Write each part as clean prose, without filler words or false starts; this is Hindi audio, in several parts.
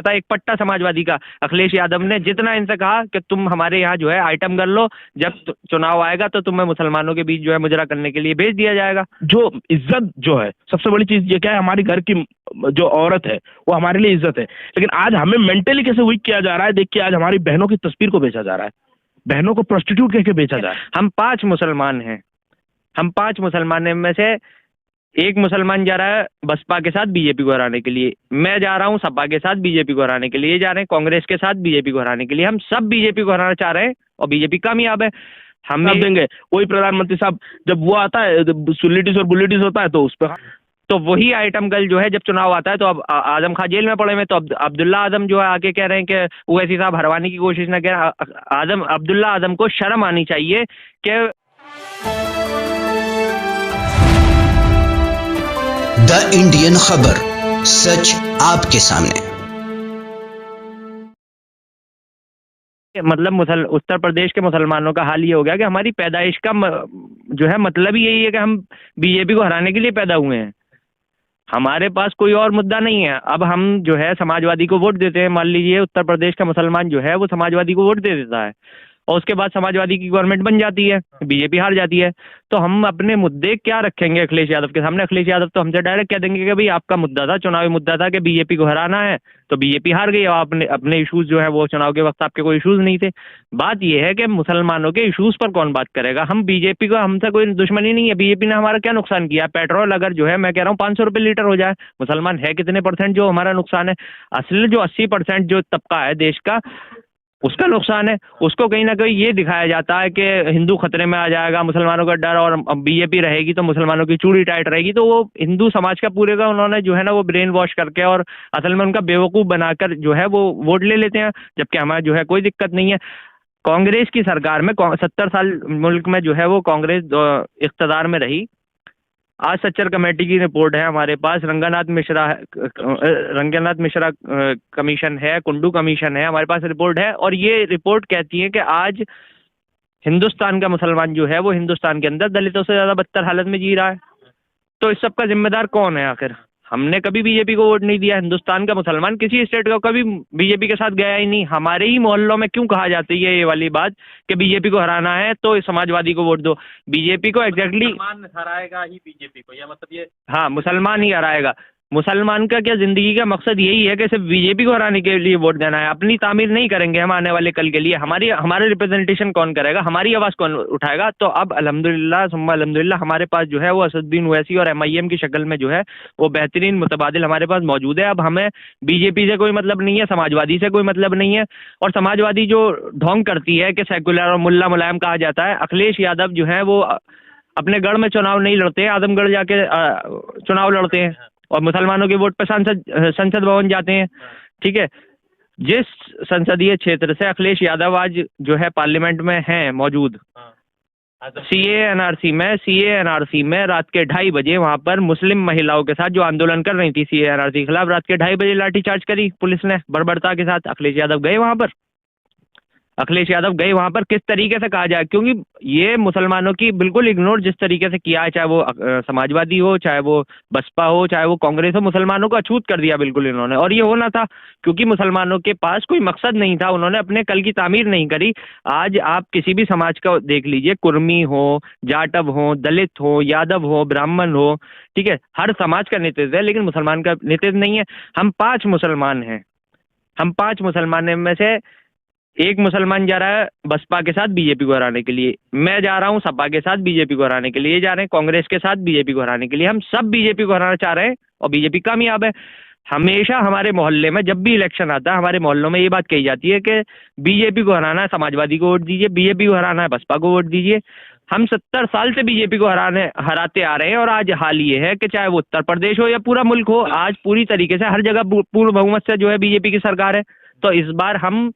था एक पट्टा समाजवादी का। अखिलेश यादव ने जितना इनसे कहा कि तुम हमारे यहाँ जो है आइटम कर लो, जब चुनाव आएगा तो तुम्हें मुसलमानों के बीच जो है मुजरा करने के लिए भेज दिया जाएगा। जो इज्जत जो है, सबसे बड़ी चीज ये क्या है, हमारी घर की जो औरत है वो हमारे लिए इज्जत है, लेकिन आज हमें मेंटली कैसे वीक किया जा रहा है। देखिए आज हमारी बहनों की तस्वीर को बेचा जा रहा है, बहनों को प्रोस्टिट्यूट कह के बेचा जा रहा है। हम 5 मुसलमान हैं, हम 5 मुसलमान में से एक मुसलमान जा रहा है बसपा के साथ बीजेपी को हराने के लिए, मैं जा रहा हूँ सपा के साथ बीजेपी को हराने के लिए, ये जा रहे हैं कांग्रेस के साथ बीजेपी को हराने के लिए। हम सब बीजेपी को हराना चाह रहे हैं और बीजेपी कामयाब है। हम देंगे वही प्रधानमंत्री साहब, जब वो आता है सुलिटिस और बुलिटिस होता है तो उस पर तो वही आइटम गर्ल जो है जब चुनाव आता है तो अब आजम खान जेल में पड़े हुए, तो अब अब्दुल्ला आजम जो है आके कह रहे हैं कि ओवैसी साहब हरवाने की कोशिश न करें। अब्दुल्ला आजम को शर्म आनी चाहिए कि द इंडियन खबर, सच आपके सामने। मतलब उत्तर प्रदेश के मुसलमानों का हाल ये हो गया कि हमारी पैदाइश का जो है मतलब ही यही है कि हम बीजेपी को हराने के लिए पैदा हुए हैं, हमारे पास कोई और मुद्दा नहीं है। अब हम जो है समाजवादी को वोट देते हैं, मान लीजिए उत्तर प्रदेश का मुसलमान जो है वो समाजवादी को वोट दे देता है और उसके बाद समाजवादी की गवर्नमेंट बन जाती है, बीजेपी हार जाती है, तो हम अपने मुद्दे क्या रखेंगे अखिलेश यादव के सामने? अखिलेश यादव तो हमसे डायरेक्ट कह देंगे कि भाई आपका मुद्दा था, चुनावी मुद्दा था कि बीजेपी को हराना है, तो बीजेपी हार गई, और आपने अपने इशूज जो है वो चुनाव के वक्त आपके कोई इशूज नहीं थे। बात यह है कि मुसलमानों के इशूज पर कौन बात करेगा? हम बीजेपी को, हमसे कोई दुश्मनी नहीं है, बीजेपी ने हमारा क्या नुकसान किया? पेट्रोल अगर जो है मैं कह रहा हूँ 500 रुपये लीटर हो जाए, मुसलमान है कितने % जो हमारा नुकसान है? असल जो 80% जो तबका है देश का उसका नुकसान है। उसको कहीं ना कहीं ये दिखाया जाता है कि हिंदू खतरे में आ जाएगा, मुसलमानों का डर, और बीजेपी रहेगी तो मुसलमानों की चूड़ी टाइट रहेगी, तो वो हिंदू समाज का पूरे का उन्होंने जो है ना वो ब्रेन वॉश करके और असल में उनका बेवकूफ़ बनाकर जो है वो वोट ले लेते हैं, जबकि हमारा जो है कोई दिक्कत नहीं है। कांग्रेस की सरकार में 70 साल मुल्क में जो है वो कांग्रेस इख्तदार में रही। आज सच्चर कमेटी की रिपोर्ट है हमारे पास, रंगनाथ मिश्रा कमीशन है, कुंडू कमीशन है, हमारे पास रिपोर्ट है, और ये रिपोर्ट कहती है कि आज हिंदुस्तान का मुसलमान जो है वो हिंदुस्तान के अंदर दलितों से ज़्यादा बदतर हालत में जी रहा है। तो इस सब का जिम्मेदार कौन है आखिर? हमने कभी बीजेपी को वोट नहीं दिया, हिंदुस्तान का मुसलमान किसी स्टेट का कभी बीजेपी के साथ गया ही नहीं। हमारे ही मोहल्लों में क्यों कहा जाती है ये वाली बात कि बीजेपी को हराना है तो समाजवादी को वोट दो? बीजेपी को एग्जैक्टली हराएगा ही बीजेपी को, या मतलब ये हाँ मुसलमान ही हराएगा। मुसलमान का क्या जिंदगी का मकसद यही है कि सिर्फ बीजेपी को हराने के लिए वोट देना है? अपनी तामीर नहीं करेंगे हम आने वाले कल के लिए। हमारे रिप्रेजेंटेशन कौन करेगा? हमारी आवाज़ कौन उठाएगा? तो अब अल्हम्दुलिल्लाह सुम्मा अल्हम्दुलिल्लाह हमारे पास जो है वो असदुद्दीन ओवैसी और MIM की शक्ल में जो है वो बेहतरीन मुतबादिल हमारे पास मौजूद है। अब हमें बीजेपी से कोई मतलब नहीं है, समाजवादी से कोई मतलब नहीं है। और समाजवादी जो ढोंग करती है कि सेकुलर और मुल्ला मुलायम कहा जाता है, अखिलेश यादव जो है वो अपने गढ़ में चुनाव नहीं लड़ते हैं, आजमगढ़ जाके चुनाव लड़ते हैं और मुसलमानों के वोट पर संसद भवन जाते हैं। ठीक है, जिस संसदीय क्षेत्र से अखिलेश यादव आज जो है पार्लियामेंट में हैं मौजूद, CA NRC में रात के 2:30 बजे वहां पर मुस्लिम महिलाओं के साथ जो आंदोलन कर रही थी CA NRC के खिलाफ, रात के 2:30 बजे लाठीचार्ज करी पुलिस ने बर्बरता के साथ। अखिलेश यादव गए वहां पर, किस तरीके से कहा जाए? क्योंकि ये मुसलमानों की बिल्कुल इग्नोर जिस तरीके से किया है, चाहे वो समाजवादी हो, चाहे वो बसपा हो, चाहे वो कांग्रेस हो, मुसलमानों को अछूत कर दिया बिल्कुल इन्होंने। और ये होना था क्योंकि मुसलमानों के पास कोई मकसद नहीं था, उन्होंने अपने कल की तामीर नहीं करी। आज आप किसी भी समाज का देख लीजिए, कुर्मी हो, जाटव हो, दलित हो, यादव हो, ब्राह्मण हो, ठीक है, हर समाज का नेतृत्व है, लेकिन मुसलमान का नेतृत्व नहीं है। हम 5 मुसलमान हैं, हम 5 मुसलमान में से एक मुसलमान जा रहा है बसपा के साथ बीजेपी को हराने के लिए, मैं जा रहा हूँ सपा के साथ बीजेपी को हराने के लिए, ये जा रहे हैं कांग्रेस के साथ बीजेपी को हराने के लिए। हम सब बीजेपी को हराना चाह रहे हैं और बीजेपी कामयाब है। हमेशा हमारे मोहल्ले में जब भी इलेक्शन आता है, हमारे मोहल्लों में ये बात कही जाती है कि बीजेपी को हराना है समाजवादी को वोट दीजिए, बीजेपी को हराना है बसपा को वोट दीजिए। हम 70 साल से बीजेपी को हराते आ रहे हैं और आज हाल ये है कि चाहे वो उत्तर प्रदेश हो या पूरा मुल्क हो, आज पूरी तरीके से हर जगह पूर्ण बहुमत से जो है बीजेपी की सरकार है। तो इस बार हम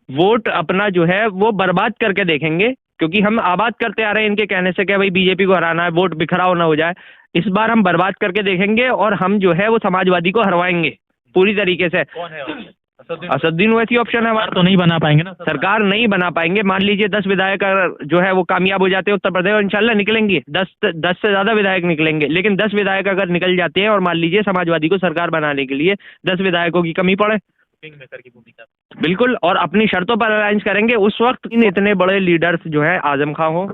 वोट अपना जो है वो बर्बाद करके देखेंगे, क्योंकि हम आबाद करते आ रहे हैं इनके कहने से कि भाई बीजेपी को हराना है, वोट बिखराव ना हो जाए। इस बार हम बर्बाद करके देखेंगे और हम जो है वो समाजवादी को हरवाएंगे पूरी तरीके से। असदुद्दीन ओवैसी ऑप्शन है हमारा। तो नहीं बना पाएंगे ना, सरकार नहीं बना पाएंगे। मान लीजिए 10 विधायक जो है वो कामयाब हो जाते हैं उत्तर प्रदेश, और इंशाल्लाह निकलेंगे 10 से ज़्यादा विधायक निकलेंगे, लेकिन 10 विधायक अगर निकल जाते हैं और मान लीजिए समाजवादी को सरकार बनाने के लिए 10 विधायकों की कमी पड़े किंग मेकर की भूमिका। बिल्कुल, और अपनी शर्तों पर अलायंस करेंगे। उस वक्त इन इतने बड़े लीडर्स जो है, आजम खां हो,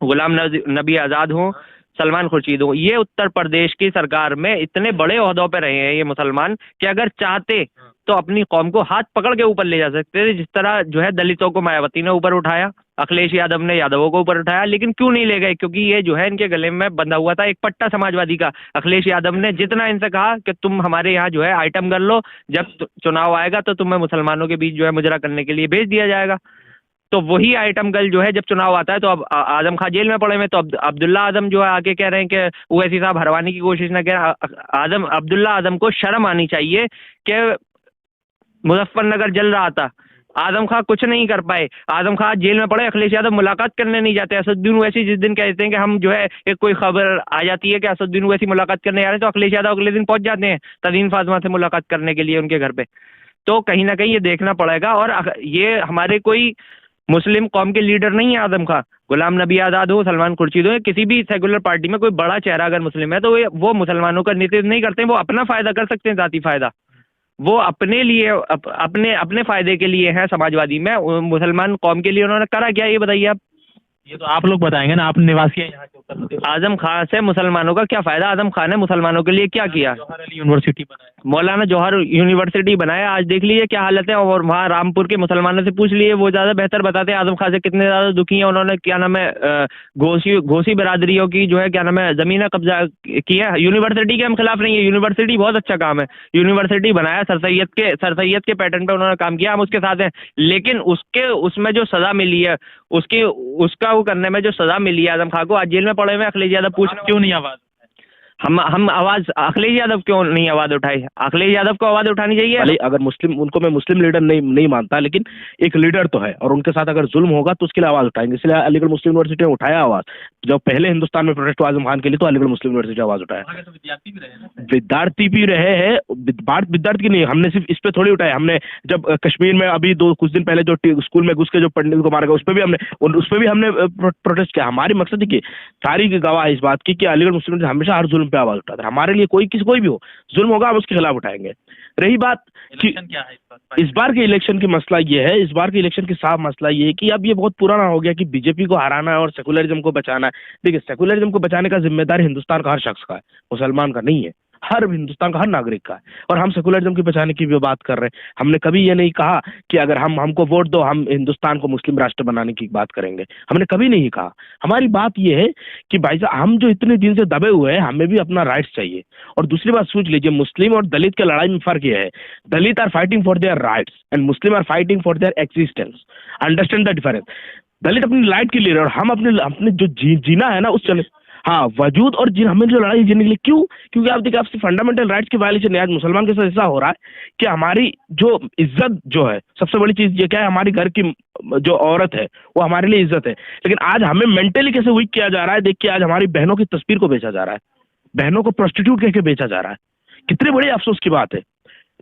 गुलाम नबी आज़ाद हो, सलमान खुर्शीद हो, ये उत्तर प्रदेश की सरकार में इतने बड़े ओहदों पे रहे हैं ये मुसलमान, कि अगर चाहते तो अपनी कौम को हाथ पकड़ के ऊपर ले जा सकते थे। जिस तरह जो है दलितों को मायावती ने ऊपर उठाया, अखिलेश यादव ने यादवों को ऊपर उठाया, लेकिन क्यों नहीं ले गए? क्योंकि ये जो है इनके गले में बंधा हुआ था एक पट्टा समाजवादी का। अखिलेश यादव ने जितना इनसे कहा कि तुम हमारे यहाँ जो है आइटम कर लो, जब चुनाव आएगा तो तुम्हें मुसलमानों के बीच जो है मुजरा करने के लिए भेज दिया जाएगा। तो वही आइटम गर्ल जो है जब चुनाव आता है तो अब आजम खां जेल में पड़े हुए, तो अब अब्दुल्ला आजम जो है आके कह रहे हैं कि ओवैसी साहब हरवाने की कोशिश न करें। अब्दुल्ला आजम को शर्म आनी चाहिए कि मुजफ्फरनगर जल रहा था, आजम खां कुछ नहीं कर पाए, आजम खां जेल में पड़े, अखिलेश यादव मुलाकात करने नहीं जाते। असदुद्दीन ओवैसी जिस दिन कहते हैं कि हम जो है एक कोई खबर आ जाती है कि असदुद्दीन ओवैसी मुलाकात करने जा रहे हैं, तो अखिलेश यादव अगले दिन पहुंच जाते हैं तदीन फातिमा से मुलाकात करने के लिए उनके घर पे। तो कहीं ना कहीं ये देखना पड़ेगा। और ये हमारे कोई मुस्लिम कौम के लीडर नहीं है आजम खां। गुलाम नबी आज़ाद हो, सलमान खुर्शीद हो, किसी भी सेकुलर पार्टी में कोई बड़ा चेहरा अगर मुस्लिम है तो वो मुसलमानों का नेतृत्व नहीं करते। वो अपना फायदा कर सकते हैं, जाती फायदा वो अपने लिए अपने फायदे के लिए है समाजवादी में। मुसलमान कौम के लिए उन्होंने करा क्या, ये बताइए आप? ये तो आप लोग बताएंगे ना, आप निवासी हैं यहाँ के उत्तर प्रदेश। आजम खां से मुसलमानों का क्या फायदा? आजम खां ने मुसलमानों के लिए क्या किया? जौहर अली यूनिवर्सिटी बनाया, मौलाना जौहर यूनिवर्सिटी बनाया, आज देख लीजिए क्या हालत है। और वहाँ रामपुर के मुसलमानों से पूछ लिए, वो ज़्यादा बेहतर बताते हैं आजम खां से कितने ज़्यादा दुखी हैं। उन्होंने क्या नाम है घोसी बिरादरियों की जो है क्या नाम है ज़मीन कब्जा किया। यूनिवर्सिटी के हम खिलाफ नहीं है, यूनिवर्सिटी बहुत अच्छा काम है, यूनिवर्सिटी बनाया, सर सैयद के पैटर्न पे उन्होंने काम किया, हम उसके साथ हैं। लेकिन उसमें जो सज़ा मिली है, उसका वो करने में जो सज़ा मिली है आजम खां को, आज जेल में पड़े हुए अखिलेश यादव पूछ क्यों नहीं आवाज़? हम आवाज अखिलेश यादव क्यों नहीं आवाज उठाई? अखिलेश यादव को आवाज उठानी चाहिए। भले अगर उनको मैं मुस्लिम लीडर नहीं मानता, लेकिन एक लीडर तो है और उनके साथ अगर जुल्म होगा तो उसके लिए आवाज उठाएंगे। इसलिए अलीगढ़ मुस्लिम यूनिवर्सिटी ने उठाया आवाज। जब पहले हिंदुस्तान में प्रोटेस्ट हुआ आजम खान के लिए तो अलीगढ़ मुस्लिम यूनिवर्सिटी आवाज उठाया। तो विद्यार्थी भी रहे ना, विद्यार्थी भी रहे हैं, बात विद्यार्थी की नहीं, हमने सिर्फ इस पे थोड़ी उठाया। हमने जब कश्मीर में अभी कुछ दिन पहले जो स्कूल में घुस के जो पंडित को मारा गया, उस पर भी हमने प्रोटेस्ट किया। हमारी मकसद है कि सारी गवाह है इस बात की कि अलीगढ़ मुस्लिम यूनिवर्सिटी हमेशा हर जुल्म पे आवाज उठाता है। हमारे लिए कोई भी हो, जुल्म होगा हम उसके खिलाफ उठाएंगे। रही बात कि क्या है इस बार के इलेक्शन की मसला ये है, इस बार के इलेक्शन की साफ मसला ये है कि अब ये बहुत पुराना हो गया कि बीजेपी को हराना है और सेकुलरिज्म को बचाना है। देखिए, सेकुलरिज्म को बचाने का जिम्मेदारी हिंदुस्तान का हर शख्स का है, मुसलमान का नहीं है, हर हिंदुस्तान का हर नागरिक का है। और हम सेकुलरिज्म की बचाने की भी बात कर रहे हैं। हमने कभी ये नहीं कहा कि अगर हमको वोट दो हम हिंदुस्तान को मुस्लिम राष्ट्र बनाने की बात करेंगे, हमने कभी नहीं कहा। हमारी बात ये है कि भाई साहब, हम जो इतने दिन से दबे हुए हैं, हमें भी अपना राइट्स चाहिए। और दूसरी बात सोच लीजिए, मुस्लिम और दलित के लड़ाई में फर्क ये है, Dalit are fighting for their rights and Muslim are fighting for their existence. Understand the difference. Dalit अपनी राइट के लिए और हम अपने जो जीना है ना उस चले, हाँ, वजूद और हमें जो लड़ाई जीने के लिए। क्यों? क्योंकि आप देखिए, आपसे फंडामेंटल राइट्स की वायलेशन है। आज मुसलमान के साथ ऐसा हो रहा है कि हमारी जो इज्जत जो है, सबसे बड़ी चीज ये क्या है, हमारी घर की जो औरत है वो हमारे लिए इज्जत है। लेकिन आज हमें मेंटली कैसे वीक किया जा रहा है। देखिए, आज हमारी बहनों की तस्वीर को बेचा जा रहा है, बहनों को प्रोस्टिट्यूट कह के बेचा जा रहा है। कितने बड़े अफसोस की बात है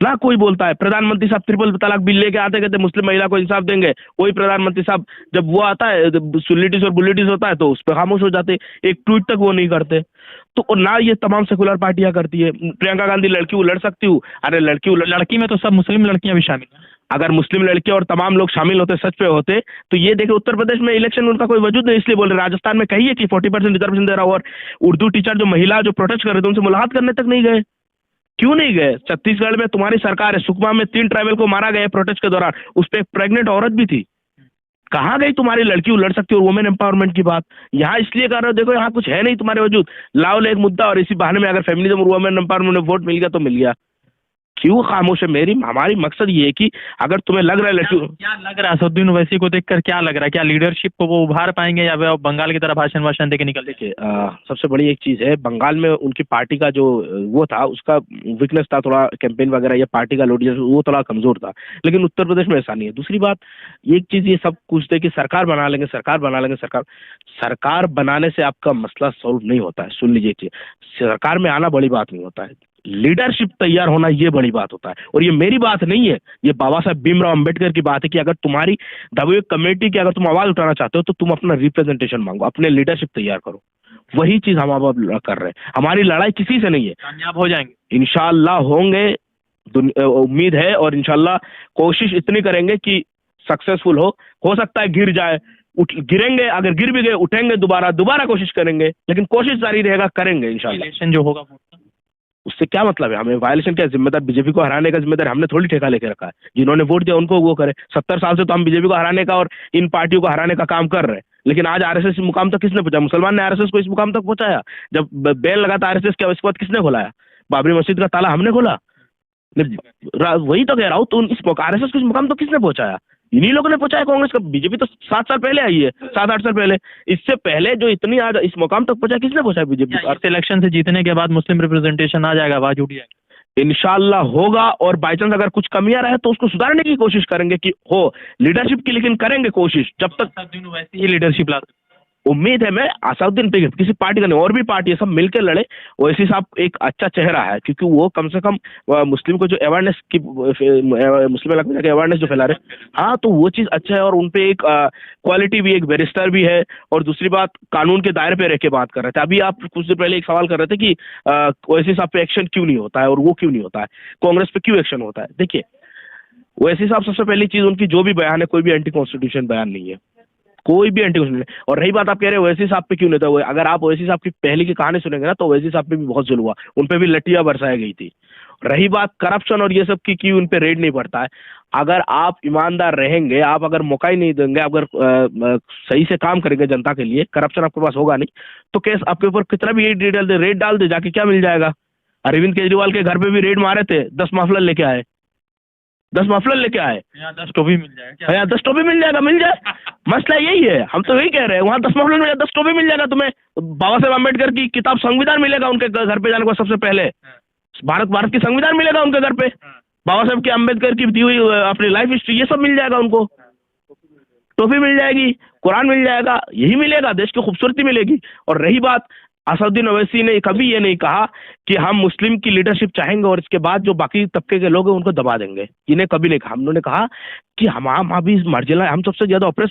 ना। कोई बोलता है प्रधानमंत्री साहब ट्रिपल तलाक बिल लेके आते, कहते मुस्लिम महिला को इंसाफ देंगे। वही प्रधानमंत्री साहब जब वो आता है, सुलिटिस और बुलिटिस होता है तो उस पर खामोश हो जाते, एक ट्वीट तक वो नहीं करते। तो ना ये तमाम सेकुलर पार्टियां करती है। प्रियंका गांधी लड़की लड़ सकती हूँ, अरे लड़की में तो सब मुस्लिम लड़कियां भी शामिल हैं। अगर मुस्लिम लड़कियां और तमाम लोग शामिल होते, सच पे होते, तो ये देखिए उत्तर प्रदेश में इलेक्शन में उनका कोई वजूद नहीं, इसलिए बोल रहे। राजस्थान में कही है कि 40% रिजर्वेशन दे रहा हो, और उर्दू टीचर जो महिला जो प्रोटेस्ट कर रहे थे उनसे मुलाकात करने तक नहीं गए। क्यों नहीं गए? छत्तीसगढ़ में तुम्हारी सरकार है, सुकमा में 3 ट्राइबल को मारा गया प्रोटेस्ट के दौरान, उस पर एक प्रेग्नेंट औरत भी थी। कहाँ गई तुम्हारी लड़की लड़ सकती है और वुमेन एम्पावरमेंट की बात? यहाँ इसलिए कर रहे हो, देखो यहाँ कुछ है नहीं तुम्हारे वजूद, लाओ ले एक मुद्दा और इसी बहाने में अगर फेमिनिज्म और वुमेन एम्पावरमेंट में वोट मिल गया तो मिल गया। क्यों खामोश है? हमारी मकसद ये है कि अगर तुम्हें लग रहा है लड़की, क्या लग रहा है असदुद्दीन ओवैसी को देखकर, क्या लग रहा है, क्या लीडरशिप को वो उभार पाएंगे या वे बंगाल की तरह भाषण देके निकल? देखिए, सबसे बड़ी एक चीज है, बंगाल में उनकी पार्टी का जो वो था, उसका वीकनेस था थोड़ा, कैंपेन वगैरह या पार्टी का लीडरशिप वो थोड़ा कमजोर था। लेकिन उत्तर प्रदेश में ऐसा नहीं है। दूसरी बात, एक चीज ये सब पूछते हैं कि सरकार बना लेंगे। सरकार बनाने से आपका मसला सॉल्व नहीं होता है। सुन लीजिए, सरकार में आना बड़ी बात नहीं होता है, लीडरशिप तैयार होना ये बड़ी बात होता है। और ये मेरी बात नहीं है, ये बाबा साहब भीमराव अंबेडकर की बात है कि अगर तुम्हारी दबी हुई कमेटी की अगर तुम आवाज उठाना चाहते हो तो तुम अपना रिप्रेजेंटेशन मांगो, अपने लीडरशिप तैयार करो। वही चीज हम अब कर रहे हैं। हमारी लड़ाई किसी से नहीं है। कामयाब हो जाएंगे इंशाअल्लाह, होंगे। उम्मीद है और इंशाल्लाह कोशिश इतनी करेंगे कि सक्सेसफुल हो सकता है गिर जाए, गिरेंगे, अगर गिर भी गए उठेंगे, दोबारा कोशिश करेंगे, लेकिन कोशिश जारी रहेगा, करेंगे इंशाल्लाह। इलेक्शन जो होगा उससे क्या मतलब है, हमें वायलेशन क्या जिम्मेदार, बीजेपी को हराने का जिम्मेदार हमने थोड़ी ठेका लेके रखा है, जिन्होंने वोट दिया उनको वो करे। 70 साल से तो हम बीजेपी को हराने का और इन पार्टियों को हराने का काम कर रहे हैं, लेकिन आज आरएसएस इस मुकाम तक किसने पहुंचाया? मुसलमान ने आरएसएस को इस मुकाम तक पहुंचाया। जब बैन लगा था आरएसएस के, उसके बाद किसने खोलाया? बाबरी मस्जिद का ताला हमने खोला। वही तो कह रहा हूँ, तो इस आरएसएस को इस मुकाम तक किसने पहुंचाया? इन्हीं लोगों ने पहुंचाया। कांग्रेस का, बीजेपी तो 7 साल पहले आई है, 7-8 साल पहले। इससे पहले जो इतनी आज इस मुकाम तक पहुंचा, किसने पहुंचाया? बीजेपी। इलेक्शन से जीतने के बाद मुस्लिम रिप्रेजेंटेशन आ जाएगा, आवाज उठ जाएगी, इंशाल्लाह होगा। और बाई चांस अगर कुछ कमियां रहे तो उसको सुधारने की कोशिश करेंगे कि हो लीडरशिप की, लेकिन करेंगे कोशिश। जब तक वैसी ही लीडरशिप ला, उम्मीद है मैं असाउद्दीन पे किसी पार्टी का नहीं, और भी पार्टी है, सब मिलकर लड़े। ओवैसी साहब एक अच्छा चेहरा है, क्योंकि वो कम से कम मुस्लिम को जो अवेयरनेस की, मुस्लिम इलाके में जाके अवेयरनेस जो फैला रहे, हाँ, तो वो चीज़ अच्छा है। और उनपे एक क्वालिटी भी, एक बैरिस्टर भी है। और दूसरी बात, कानून के दायरे पे रह के बात कर रहे थे। अभी आप कुछ देर पहले एक सवाल कर रहे थे कि ओवैसी साहब पे एक्शन क्यों नहीं होता है और वो क्यों नहीं होता है, कांग्रेस पे क्यों एक्शन होता है। देखिए, ओवैसी साहब, सबसे पहली चीज़ उनकी जो भी बयान है, कोई भी एंटी कॉन्स्टिट्यूशन बयान नहीं है, कोई भी एंटी कॉन्स्टिट्यूशन। और रही बात आप कह रहे हैं ओवैसी साहब पे क्यों नहीं था, अगर आप ओवैसी साहब की पहले की कहानी सुनेंगे ना, तो ओवैसी साहब पे भी बहुत जुल्म हुआ, उन पे भी लठियां बरसाई गई थी। रही बात करप्शन और ये सब की, क्यों उन पे रेड नहीं पड़ता है। अगर आप ईमानदार रहेंगे, आप अगर मौका ही नहीं देंगे, अगर सही से काम करेंगे जनता के लिए, करप्शन आपके पास होगा नहीं, तो केस आपके ऊपर कितना भी रेड डाल दे, जाके क्या मिल जाएगा। अरविंद केजरीवाल के घर पे भी रेड मारे थे, 10 माफलर लेके आए, 10 मफलर लेके आए। यहाँ 10 टोपी मिल जाएगा, यहाँ 10 टोपी मिल जाएगा, मिल जाए। मसला यही है, हम तो यही कह रहे हैं, वहाँ 10 मफलर में 10 टोपी मिल जाएगा तुम्हें। बाबा साहेब अम्बेडकर की किताब संविधान मिलेगा उनके घर पे जाने को, सबसे पहले भारत की संविधान मिलेगा उनके घर पे। बाबा साहेब की, अम्बेडकर की दी हुई अपनी लाइफ हिस्ट्री, ये सब मिल जाएगा उनको। टोपी मिल जाएगी, कुरान मिल जाएगा, यही मिलेगा, देश की खूबसूरती मिलेगी। और रही बात, असदुद्दीन ओवैसी ने कभी ये नहीं कहा कि हम मुस्लिम की लीडरशिप चाहेंगे और इसके बाद जो बाकी तबके के लोग हैं उनको दबा देंगे, इन्हें कभी नहीं कहा। हम लोगों ने कहा कि हम अभी मार्जिनल, हम सबसे ज्यादा ऑपरेस